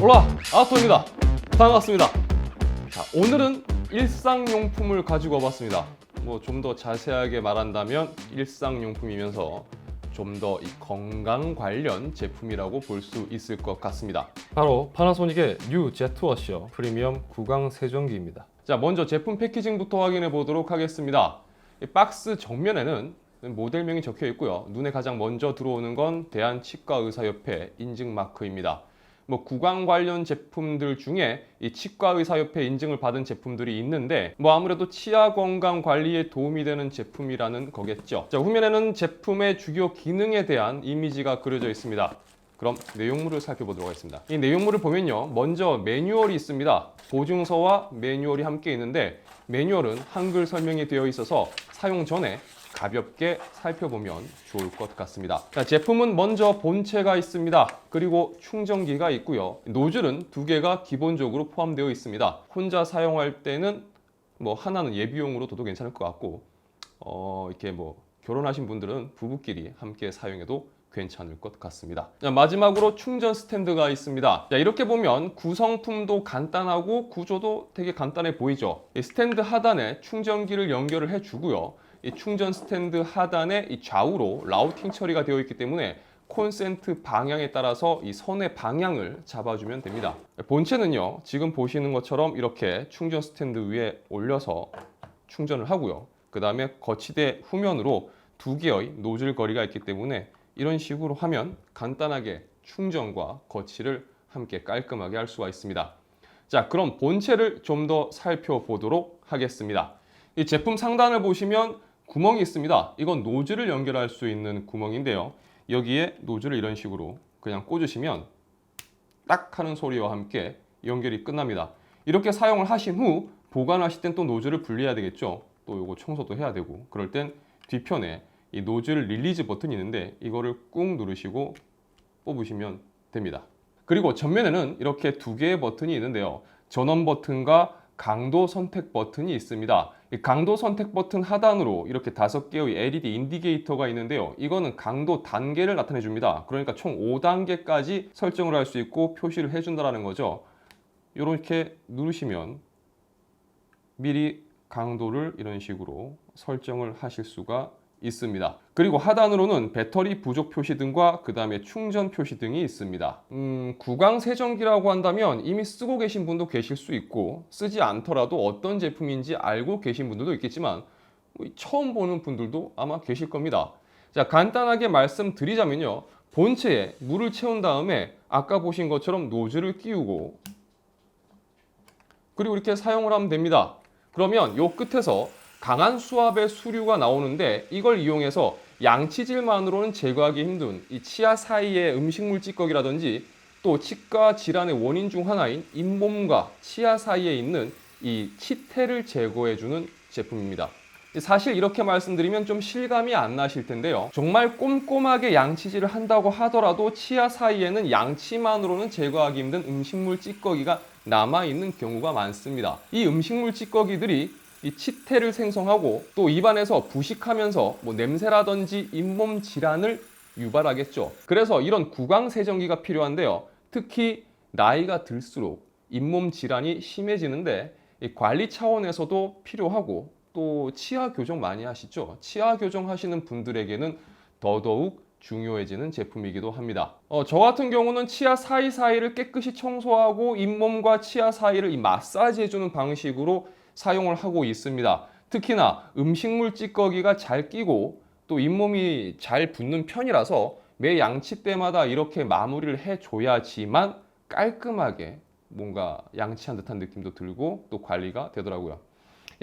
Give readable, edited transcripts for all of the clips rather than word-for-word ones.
올라 아토입니다. 반갑습니다. 자, 오늘은 일상용품을 가지고 와봤습니다. 뭐 좀 더 자세하게 말한다면 일상용품이면서 좀 더 건강 관련 제품이라고 볼 수 있을 것 같습니다. 바로 파나소닉의 뉴 제트워셔 프리미엄 구강 세정기입니다. 자, 먼저 제품 패키징부터 확인해 보도록 하겠습니다. 이 박스 정면에는 모델명이 적혀 있고요. 눈에 가장 먼저 들어오는 건 대한치과의사협회 인증 마크입니다. 뭐 구강 관련 제품들 중에 이 치과의사협회 인증을 받은 제품들이 있는데 뭐 아무래도 치아 건강 관리에 도움이 되는 제품이라는 거겠죠. 자, 후면에는 제품의 주요 기능에 대한 이미지가 그려져 있습니다. 그럼 내용물을 살펴보도록 하겠습니다. 이 내용물을 보면요, 먼저 매뉴얼이 있습니다. 보증서와 매뉴얼이 함께 있는데 매뉴얼은 한글 설명이 되어 있어서 사용 전에 가볍게 살펴보면 좋을 것 같습니다. 자, 제품은 먼저 본체가 있습니다. 그리고 충전기가 있고요. 노즐은 2개가 기본적으로 포함되어 있습니다. 혼자 사용할 때는 뭐 하나는 예비용으로 둬도 괜찮을 것 같고 이렇게 뭐 결혼하신 분들은 부부끼리 함께 사용해도 괜찮을 것 같습니다. 자, 마지막으로 충전 스탠드가 있습니다. 자, 이렇게 보면 구성품도 간단하고 구조도 되게 간단해 보이죠. 이 스탠드 하단에 충전기를 연결을 해주고요. 이 충전 스탠드 하단에 이 좌우로 라우팅 처리가 되어 있기 때문에 콘센트 방향에 따라서 이 선의 방향을 잡아주면 됩니다. 본체는요, 지금 보시는 것처럼 이렇게 충전 스탠드 위에 올려서 충전을 하고요. 그 다음에 거치대 후면으로 2개의 노즐 거리가 있기 때문에 이런 식으로 하면 간단하게 충전과 거치를 함께 깔끔하게 할 수가 있습니다. 자, 그럼 본체를 좀 더 살펴보도록 하겠습니다. 이 제품 상단을 보시면 구멍이 있습니다. 이건 노즐을 연결할 수 있는 구멍인데요. 여기에 노즐을 이런 식으로 그냥 꽂으시면 딱 하는 소리와 함께 연결이 끝납니다. 이렇게 사용을 하신 후 보관하실 땐 또 노즐을 분리해야 되겠죠. 또 이거 청소도 해야 되고, 그럴 땐 뒤편에 이 노즐 릴리즈 버튼이 있는데 이거를 꾹 누르시고 뽑으시면 됩니다. 그리고 전면에는 이렇게 2개의 버튼이 있는데요. 전원 버튼과 강도 선택 버튼이 있습니다. 이 강도 선택 버튼 하단으로 이렇게 5개의 LED 인디게이터가 있는데요. 이거는 강도 단계를 나타내 줍니다. 그러니까 총 5단계까지 설정을 할 수 있고 표시를 해준다는 거죠. 이렇게 누르시면 미리 강도를 이런 식으로 설정을 하실 수가 있습니다. 그리고 하단으로는 배터리 부족 표시 등과 그 다음에 충전 표시 등이 있습니다. 구강 세정기라고 한다면 이미 쓰고 계신 분도 계실 수 있고 쓰지 않더라도 어떤 제품인지 알고 계신 분들도 있겠지만 처음 보는 분들도 아마 계실 겁니다. 자, 간단하게 말씀드리자면요, 본체에 물을 채운 다음에 아까 보신 것처럼 노즐을 끼우고 그리고 이렇게 사용을 하면 됩니다. 그러면 요 끝에서 강한 수압의 수류가 나오는데 이걸 이용해서 양치질만으로는 제거하기 힘든 이 치아 사이의 음식물 찌꺼기라든지 또 치과 질환의 원인 중 하나인 잇몸과 치아 사이에 있는 이 치태를 제거해주는 제품입니다. 사실 이렇게 말씀드리면 좀 실감이 안 나실 텐데요. 정말 꼼꼼하게 양치질을 한다고 하더라도 치아 사이에는 양치만으로는 제거하기 힘든 음식물 찌꺼기가 남아있는 경우가 많습니다. 이 음식물 찌꺼기들이 이 치태를 생성하고 또 입안에서 부식하면서 뭐 냄새라든지 잇몸 질환을 유발하겠죠. 그래서 이런 구강 세정기가 필요한데요. 특히 나이가 들수록 잇몸 질환이 심해지는데 이 관리 차원에서도 필요하고 또 치아 교정 많이 하시죠. 치아 교정 하시는 분들에게는 더더욱 중요해지는 제품이기도 합니다. 저 같은 경우는 치아 사이사이를 깨끗이 청소하고 잇몸과 치아 사이를 이 마사지 해주는 방식으로 사용을 하고 있습니다. 특히나 음식물 찌꺼기가 잘 끼고 또 잇몸이 잘 붙는 편이라서 매 양치 때마다 이렇게 마무리를 해줘야지만 깔끔하게 뭔가 양치한 듯한 느낌도 들고 또 관리가 되더라고요.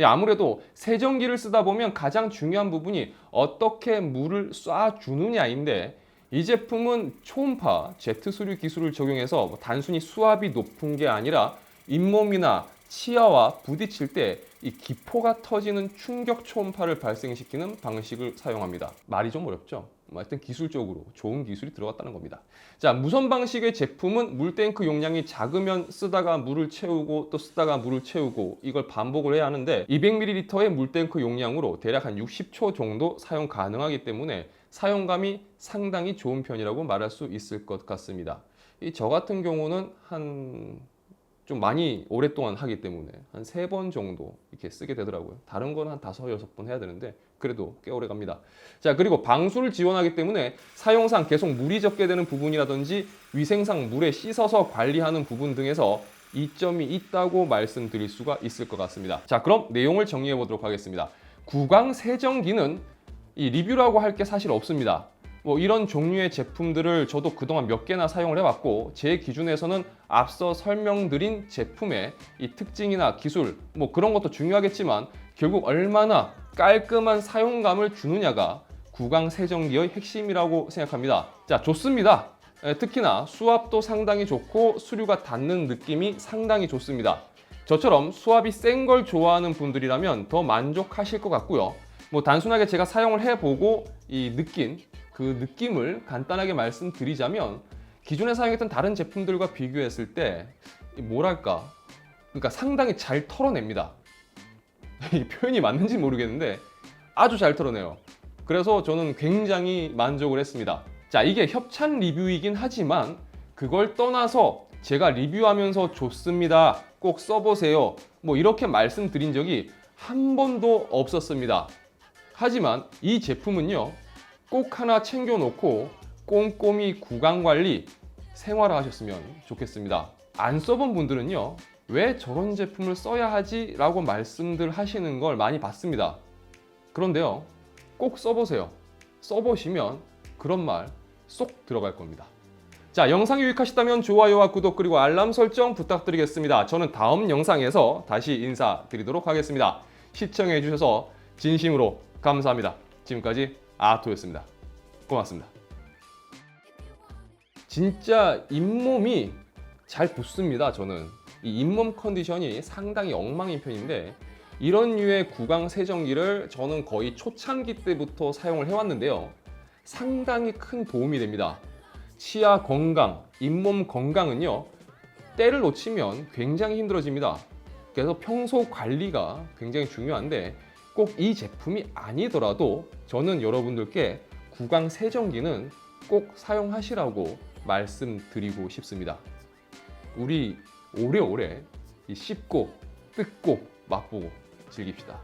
아무래도 세정기를 쓰다 보면 가장 중요한 부분이 어떻게 물을 쏴주느냐인데 이 제품은 초음파 제트 수류 기술을 적용해서 단순히 수압이 높은 게 아니라 잇몸이나 치아와 부딪힐 때 이 기포가 터지는 충격 초음파를 발생시키는 방식을 사용합니다. 말이 좀 어렵죠? 하여튼 기술적으로 좋은 기술이 들어갔다는 겁니다. 자, 무선 방식의 제품은 물탱크 용량이 작으면 쓰다가 물을 채우고 또 쓰다가 물을 채우고 이걸 반복을 해야 하는데 200ml의 물탱크 용량으로 대략 한 60초 정도 사용 가능하기 때문에 사용감이 상당히 좋은 편이라고 말할 수 있을 것 같습니다. 이 저 같은 경우는 좀 많이 오랫동안 하기 때문에 한 3번 정도 이렇게 쓰게 되더라고요. 다른 건 한 5, 6번 해야 되는데 그래도 꽤 오래 갑니다. 자, 그리고 방수를 지원하기 때문에 사용상 계속 물이 적게 되는 부분이라든지 위생상 물에 씻어서 관리하는 부분 등에서 이점이 있다고 말씀드릴 수가 있을 것 같습니다. 자, 그럼 내용을 정리해 보도록 하겠습니다. 구강 세정기는 이 리뷰라고 할 게 사실 없습니다. 뭐 이런 종류의 제품들을 저도 그동안 몇 개나 사용을 해봤고, 제 기준에서는 앞서 설명드린 제품의 이 특징이나 기술 뭐 그런 것도 중요하겠지만 결국 얼마나 깔끔한 사용감을 주느냐가 구강 세정기의 핵심이라고 생각합니다. 자, 좋습니다. 특히나 수압도 상당히 좋고 수류가 닿는 느낌이 상당히 좋습니다. 저처럼 수압이 센 걸 좋아하는 분들이라면 더 만족하실 것 같고요. 뭐 단순하게 제가 사용을 해보고 느낀 그 느낌을 간단하게 말씀드리자면, 기존에 사용했던 다른 제품들과 비교했을 때 뭐랄까, 그러니까 상당히 잘 털어냅니다. 이 표현이 맞는지 모르겠는데 아주 잘 털어내요. 그래서 저는 굉장히 만족을 했습니다. 자, 이게 협찬 리뷰이긴 하지만 그걸 떠나서 제가 리뷰하면서 좋습니다, 꼭 써보세요, 뭐 이렇게 말씀드린 적이 한 번도 없었습니다. 하지만 이 제품은요, 꼭 하나 챙겨놓고 꼼꼼히 구강관리, 생활화하셨으면 좋겠습니다. 안 써본 분들은요, 왜 저런 제품을 써야 하지? 라고 말씀들 하시는 걸 많이 봤습니다. 그런데요, 꼭 써보세요. 써보시면 그런 말 쏙 들어갈 겁니다. 자, 영상이 유익하셨다면 좋아요와 구독 그리고 알람 설정 부탁드리겠습니다. 저는 다음 영상에서 다시 인사드리도록 하겠습니다. 시청해 주셔서 진심으로 감사합니다. 지금까지 아토였습니다. 고맙습니다. 진짜 잇몸이 잘 붙습니다. 저는 이 잇몸 컨디션이 상당히 엉망인 편인데, 이런 류의 구강 세정기를 저는 거의 초창기 때부터 사용을 해왔는데요, 상당히 큰 도움이 됩니다. 치아 건강, 잇몸 건강은요, 때를 놓치면 굉장히 힘들어집니다. 그래서 평소 관리가 굉장히 중요한데, 꼭 이 제품이 아니더라도 저는 여러분들께 구강 세정기는 꼭 사용하시라고 말씀드리고 싶습니다. 우리 오래오래 씹고 뜯고 맛보고 즐깁시다.